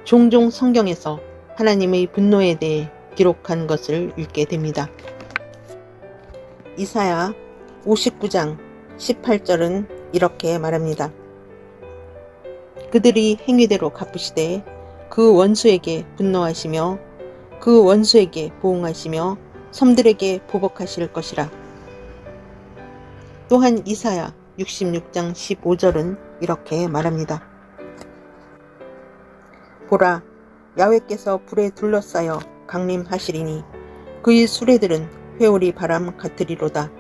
종종 성경에서 하나님의 분노에 대해 기록한 것을 읽게 됩니다. 이사야 59장 18절은 이렇게 말합니다. 그들이 행위대로 갚으시되 그 원수에게 분노하시며 그 원수에게 보응하시며 섬들에게 보복하실 것이라. 또한 이사야 66장 15절은 이렇게 말합니다. 보라, 야훼께서 불에 둘러싸여 강림하시리니 그의 수레들은 회오리 바람 같으리로다.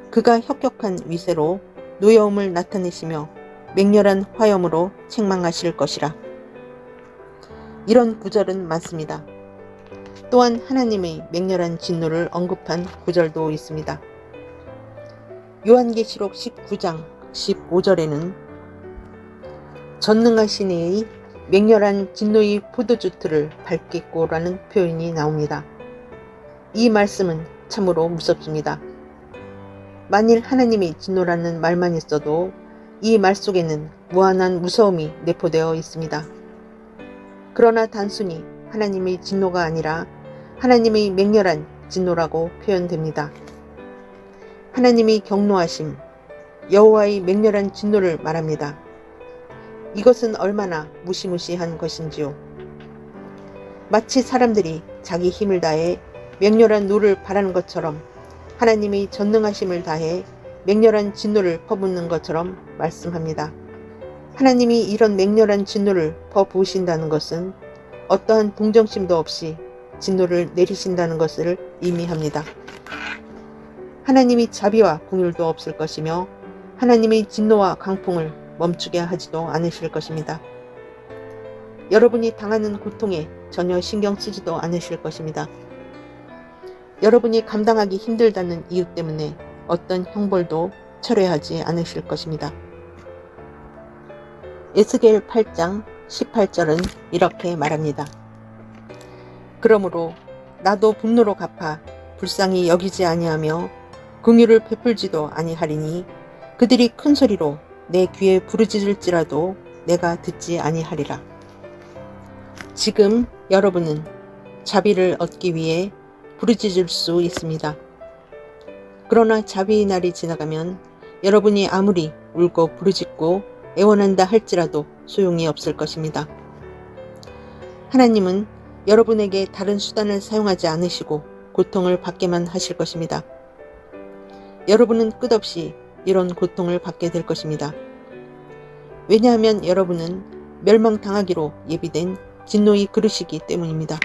그가 혁혁한 위세로 노여움을 나타내시며 맹렬한 화염으로 책망하실 것이라. 이런 구절은 많습니다. 또한 하나님의 맹렬한 진노를 언급한 구절도 있습니다. 요한계시록 19장 15절에는 전능하신 이의 맹렬한 진노의 포도주틀을 밟겠고라는 표현이 나옵니다. 이 말씀은 참으로 무섭습니다. 만일 하나님의 진노라는 말만 있어도 이 말 속에는 무한한 무서움이 내포되어 있습니다. 그러나 단순히 하나님의 진노가 아니라 하나님의 맹렬한 진노라고 표현됩니다. 하나님의 경노하심, 여호와의 맹렬한 진노를 말합니다. 이것은 얼마나 무시무시한 것인지요. 마치 사람들이 자기 힘을 다해 맹렬한 노를 바라는 것처럼 하나님의 전능하심을 다해 맹렬한 진노를 퍼붓는 것처럼 말씀합니다. 하나님이 이런 맹렬한 진노를 퍼부으신다는 것은 어떠한 동정심도 없이 진노를 내리신다는 것을 의미합니다. 하나님이 자비와 긍휼도 없을 것이며 하나님의 진노와 강풍을 멈추게 하지도 않으실 것입니다. 여러분이 당하는 고통에 전혀 신경 쓰지도 않으실 것입니다. 여러분이 감당하기 힘들다는 이유 때문에 어떤 형벌도 철회하지 않으실 것입니다. 에스겔 8장 18절은 이렇게 말합니다. 그러므로 나도 분노로 갚아 불쌍히 여기지 아니하며 긍휼을 베풀지도 아니하리니 그들이 큰 소리로 내 귀에 부르짖을지라도 내가 듣지 아니하리라. 지금 여러분은 자비를 얻기 위해 부르짖을 수 있습니다. 그러나 자비의 날이 지나가면 여러분이 아무리 울고 부르짖고 애원한다 할지라도 소용이 없을 것입니다. 하나님은 여러분에게 다른 수단을 사용하지 않으시고 고통을 받게만 하실 것입니다. 여러분은 끝없이 이런 고통을 받게 될 것입니다. 왜냐하면 여러분은 멸망당하기로 예비된 진노의 그릇이기 때문입니다.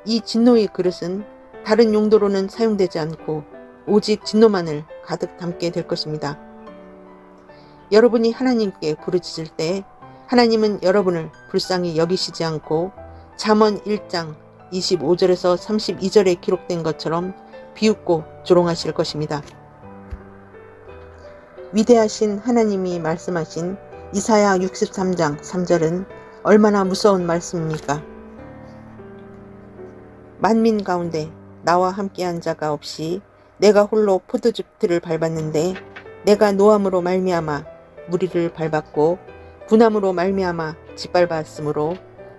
이 진노의 그릇은 다른 용도로는 사용되지 않고 오직 진노만을 가득 담게 될 것입니다. 여러분이 하나님께 부르짖을 때 하나님은 여러분을 불쌍히 여기시지 않고 잠언 1장 25절에서 32절에 기록된 것처럼 비웃고 조롱하실 것입니다. 위대하신 하나님이 말씀하신 이사야 63장 3절은 얼마나 무서운 말씀입니까? 만민 가운데 나와 함께한 자가 없이 내가 홀로 포도즙들을 밟았는데 내가 노함으로 말미암아 무리를 밟았고 분함으로 말미암아 짓밟았으므로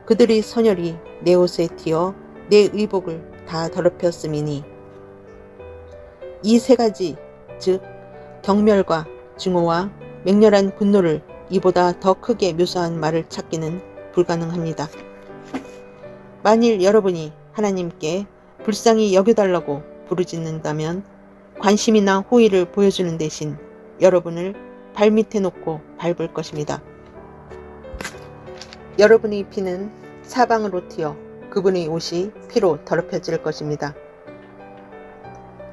그들의 선혈이 내 옷에 튀어 내 의복을 다 더럽혔음이니. 이 세 가지 즉 경멸과 증오와 맹렬한 분노를 이보다 더 크게 묘사한 말을 찾기는 불가능합니다. 만일 여러분이 하나님께 불쌍히 여겨달라고 부르짖는다면 관심이나 호의를 보여주는 대신 여러분을 발밑에 놓고 밟을 것입니다. 여러분의 피는 사방으로 튀어 그분의 옷이 피로 더럽혀질 것입니다.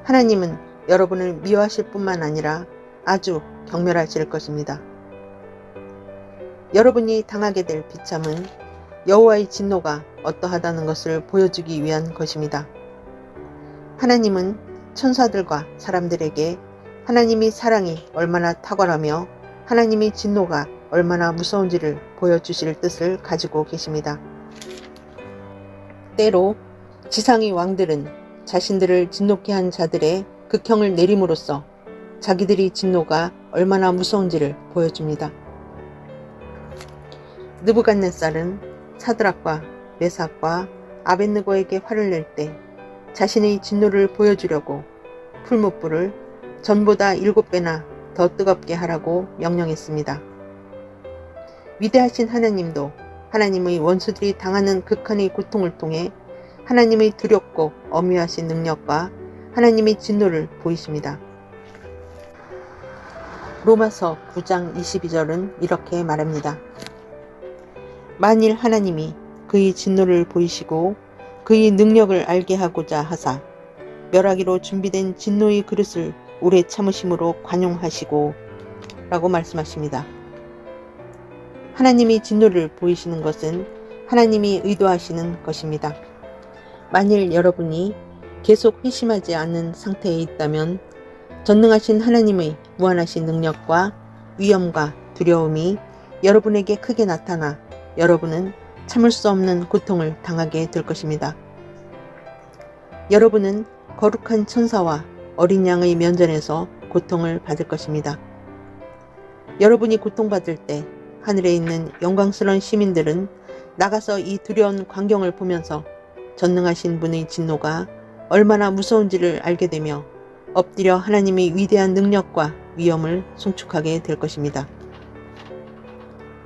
하나님은 여러분을 미워하실 뿐만 아니라 아주 경멸하실 것입니다. 여러분이 당하게 될 비참은 여호와의 진노가 어떠하다는 것을 보여주기 위한 것입니다. 하나님은 천사들과 사람들에게 하나님의 사랑이 얼마나 탁월하며 하나님의 진노가 얼마나 무서운지를 보여주실 뜻을 가지고 계십니다. 때로 지상의 왕들은 자신들을 진노케 한 자들의 극형을 내림으로써 자기들의 진노가 얼마나 무서운지를 보여줍니다. 느부갓네살은 사드락과 메삭과 아벳느고에게 화를 낼 때 자신의 진노를 보여주려고 풀무불을 전보다 7배나 더 뜨겁게 하라고 명령했습니다. 위대하신 하나님도 하나님의 원수들이 당하는 극한의 고통을 통해 하나님의 두렵고 엄묘하신 능력과 하나님의 진노를 보이십니다. 로마서 9장 22절은 이렇게 말합니다. 만일 하나님이 그의 진노를 보이시고 그의 능력을 알게 하고자 하사 멸하기로 준비된 진노의 그릇을 오래 참으심으로 관용하시고 라고 말씀하십니다. 하나님이 진노를 보이시는 것은 하나님이 의도하시는 것입니다. 만일 여러분이 계속 회심하지 않는 상태에 있다면 전능하신 하나님의 무한하신 능력과 위엄과 두려움이 여러분에게 크게 나타나 여러분은 참을 수 없는 고통을 당하게 될 것입니다. 여러분은 거룩한 천사와 어린 양의 면전에서 고통을 받을 것입니다. 여러분이 고통받을 때 하늘에 있는 영광스러운 시민들은 나가서 이 두려운 광경을 보면서 전능하신 분의 진노가 얼마나 무서운지를 알게 되며 엎드려 하나님의 위대한 능력과 위엄을 송축하게 될 것입니다.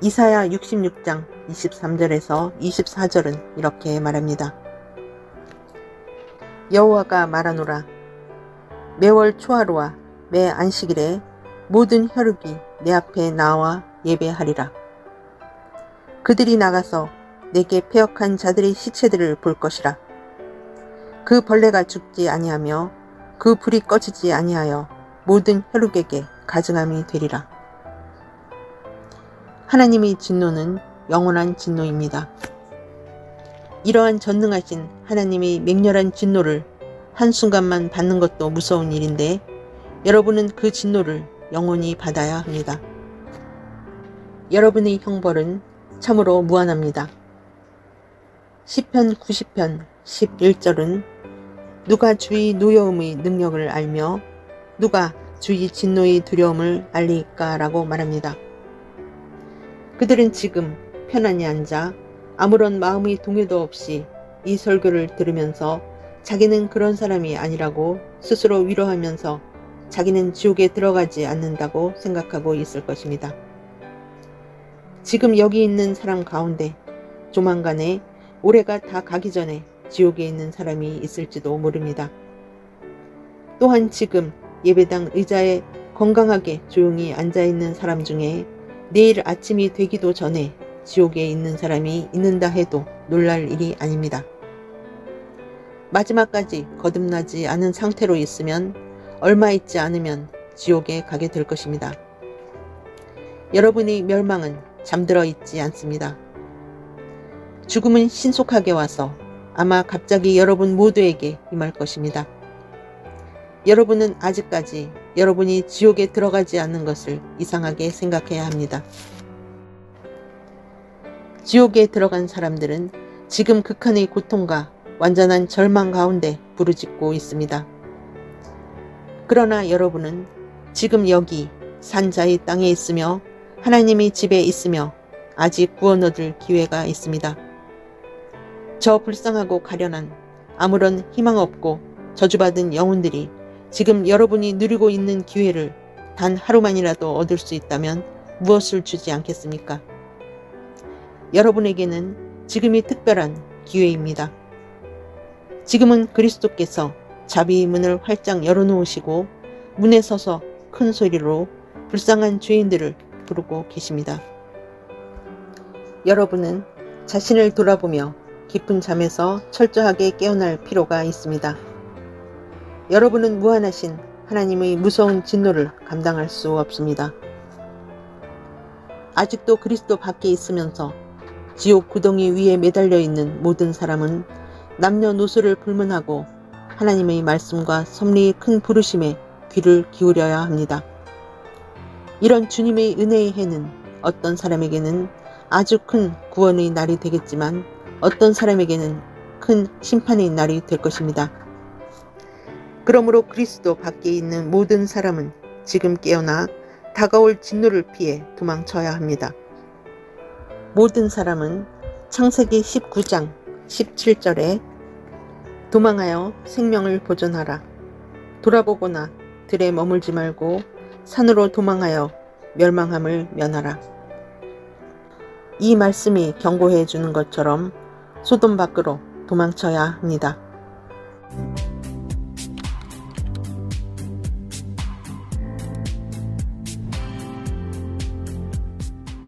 이사야 66장 23절에서 24절은 이렇게 말합니다. 여호와가 말하노라. 매월 초하루와 매 안식일에 모든 혈육이 내 앞에 나와 예배하리라. 그들이 나가서 내게 패역한 자들의 시체들을 볼 것이라. 그 벌레가 죽지 아니하며 그 불이 꺼지지 아니하여 모든 혈육에게 가증함이 되리라. 하나님의 진노는 영원한 진노입니다. 이러한 전능하신 하나님의 맹렬한 진노를 한순간만 받는 것도 무서운 일인데 여러분은 그 진노를 영원히 받아야 합니다. 여러분의 형벌은 참으로 무한합니다. 시편 90편 11절은 누가 주의 노여움의 능력을 알며 누가 주의 진노의 두려움을 알리까 라고 말합니다. 그들은 지금 편안히 앉아 아무런 마음의 동요도 없이 이 설교를 들으면서 자기는 그런 사람이 아니라고 스스로 위로하면서 자기는 지옥에 들어가지 않는다고 생각하고 있을 것입니다. 지금 여기 있는 사람 가운데 조만간에 올해가 다 가기 전에 지옥에 있는 사람이 있을지도 모릅니다. 또한 지금 예배당 의자에 건강하게 조용히 앉아있는 사람 중에 내일 아침이 되기도 전에 지옥에 있는 사람이 있는다 해도 놀랄 일이 아닙니다. 마지막까지 거듭나지 않은 상태로 있으면 얼마 있지 않으면 지옥에 가게 될 것입니다. 여러분의 멸망은 잠들어 있지 않습니다. 죽음은 신속하게 와서 아마 갑자기 여러분 모두에게 임할 것입니다. 여러분은 아직까지 여러분이 지옥에 들어가지 않는 것을 이상하게 생각해야 합니다. 지옥에 들어간 사람들은 지금 극한의 고통과 완전한 절망 가운데 부르짖고 있습니다. 그러나 여러분은 지금 여기 산자의 땅에 있으며 하나님의 집에 있으며 아직 구원 얻을 기회가 있습니다. 저 불쌍하고 가련한 아무런 희망 없고 저주받은 영혼들이 지금 여러분이 누리고 있는 기회를 단 하루만이라도 얻을 수 있다면 무엇을 주지 않겠습니까? 여러분에게는 지금이 특별한 기회입니다. 지금은 그리스도께서 자비의 문을 활짝 열어놓으시고 문에 서서 큰 소리로 불쌍한 죄인들을 부르고 계십니다. 여러분은 자신을 돌아보며 깊은 잠에서 철저하게 깨어날 필요가 있습니다. 여러분은 무한하신 하나님의 무서운 진노를 감당할 수 없습니다. 아직도 그리스도 밖에 있으면서 지옥 구덩이 위에 매달려 있는 모든 사람은 남녀노소를 불문하고 하나님의 말씀과 섭리의 큰 부르심에 귀를 기울여야 합니다. 이런 주님의 은혜의 해는 어떤 사람에게는 아주 큰 구원의 날이 되겠지만 어떤 사람에게는 큰 심판의 날이 될 것입니다. 그러므로 그리스도 밖에 있는 모든 사람은 지금 깨어나 다가올 진노를 피해 도망쳐야 합니다. 모든 사람은 창세기 19장 17절에 도망하여 생명을 보존하라. 돌아보거나 들에 머물지 말고 산으로 도망하여 멸망함을 면하라. 이 말씀이 경고해 주는 것처럼 소돔 밖으로 도망쳐야 합니다.